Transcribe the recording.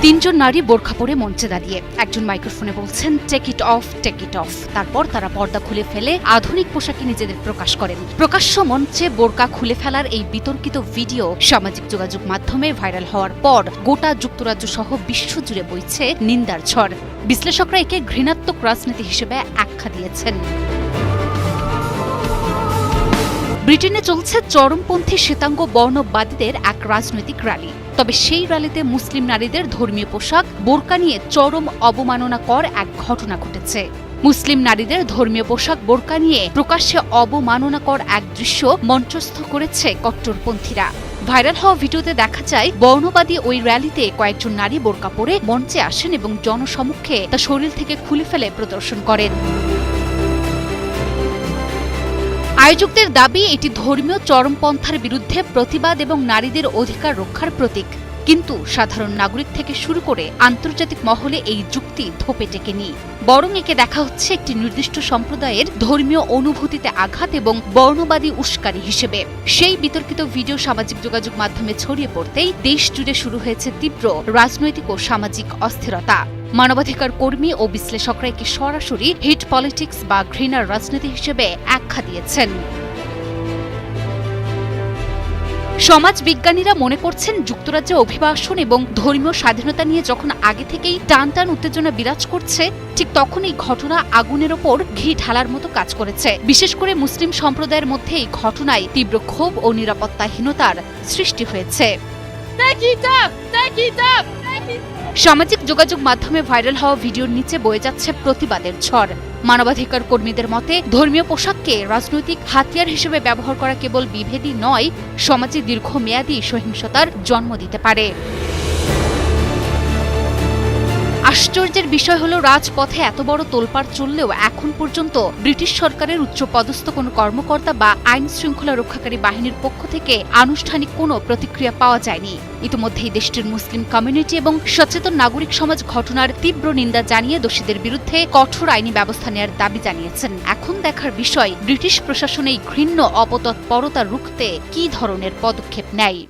তিনজন নারী বোরখা পরে মঞ্চে দাঁড়িয়ে একজন মাইক্রোফোনে বলছেন take it off take it off. তারপর তারা পর্দা খুলে ফেলে আধুনিক পোশাকে নিজেদের প্রকাশ করেন। প্রকাশ্য মঞ্চে বোরকা খুলে ফেলার এই বিতর্কিত ভিডিও সামাজিক যোগাযোগ মাধ্যমে ভাইরাল হওয়ার পর গোটা যুক্তরাজ্য সহ বিশ্বজুড়ে বইছে নিন্দার ঝড়। বিশ্লেষকরা একে ঘৃণাত্মক রাজনীতি হিসেবে আখ্যা দিয়েছেন। ব্রিটেনে চলছে চরমপন্থী শ্বেতাঙ্গ বর্ণবাদীদের এক রাজনৈতিক র্যালি। তবে সেই র্যালিতে মুসলিম নারীদের ধর্মীয় পোশাক বোরকা নিয়ে চরম অবমাননাকর এক ঘটনা ঘটেছে। মুসলিম নারীদের ধর্মীয় পোশাক বোরকা নিয়ে প্রকাশ্যে অবমাননাকর এক দৃশ্য মঞ্চস্থ করেছে কট্টরপন্থীরা। ভাইরাল হওয়া ভিডিওতে দেখা যায় বর্ণবাদী ওই র্যালিতে কয়েকজন নারী বোরকা পরে মঞ্চে আসেন এবং জনসমক্ষে তা শরীর থেকে খুলে ফেলে প্রদর্শন করেন। আয়োজকদের দাবি এটি ধর্মীয় চরমপন্থার বিরুদ্ধে প্রতিবাদ এবং নারীদের অধিকার রক্ষার প্রতীক। কিন্তু সাধারণ নাগরিক থেকে শুরু করে আন্তর্জাতিক মহলে এই যুক্তি ধোপে টেকেনি। বরং একে দেখা হচ্ছে একটি নির্দিষ্ট সম্প্রদায়ের ধর্মীয় অনুভূতিতে আঘাত এবং বর্ণবাদী উস্কানি হিসেবে। সেই বিতর্কিত ভিডিও সামাজিক যোগাযোগ মাধ্যমে ছড়িয়ে পড়তেই দেশ জুড়ে শুরু হয়েছে তীব্র রাজনৈতিক ও সামাজিক অস্থিরতা। মানবাধিকার কর্মী ও বিশ্লেষকরা একে সরাসরি হিট পলিটিক্স বা ঘৃণার রাজনীতি হিসেবে আখ্যা দিয়েছেন। সমাজ বিজ্ঞানীরা মনে করছেন যুক্তরাজ্যে অভিবাসন এবং ধর্মীয় স্বাধীনতা নিয়ে যখন আগে থেকেই টানটান উত্তেজনা বিরাজ করছে, ঠিক তখন এই ঘটনা আগুনের ওপর ঘি ঢালার মতো কাজ করেছে। বিশেষ করে মুসলিম সম্প্রদায়ের মধ্যে এই ঘটনায় তীব্র ক্ষোভ ও নিরাপত্তাহীনতার সৃষ্টি হয়েছে। সামাজিক যোগাযোগ মাধ্যমে ভাইরাল হওয়া ভিডিওর নিচে বয়ে যাচ্ছে প্রতিবাদের ঝড়। মানবাধিকার কর্মীদের মতে ধর্মীয় পোশাককে রাজনৈতিক হাতিয়ার হিসেবে ব্যবহার করা কেবল বিভেদই নয়, সমাজে দীর্ঘমেয়াদী সহিংসতার জন্ম দিতে পারে। আশ্চর্যের বিষয় হলো রাজপথে এত বড় তোলপাড় চললেও এখন পর্যন্ত ব্রিটিশ সরকারের উচ্চপদস্থ কোনো কর্মকর্তা বা আইন শৃঙ্খলা রক্ষাকারী বাহিনীর পক্ষ থেকে আনুষ্ঠানিক কোনো প্রতিক্রিয়া পাওয়া যায়নি। ইতিমধ্যেই দেশটির মুসলিম কমিউনিটি এবং সচেতন নাগরিক সমাজ ঘটনার তীব্র নিন্দা জানিয়ে দোষীদের বিরুদ্ধে কঠোর আইনি ব্যবস্থা নেওয়ার দাবি জানিয়েছেন। এখন দেখার বিষয় ব্রিটিশ প্রশাসন এই ঘৃণ্য অপতৎপরতা রুখতে কী ধরনের পদক্ষেপ নেয়।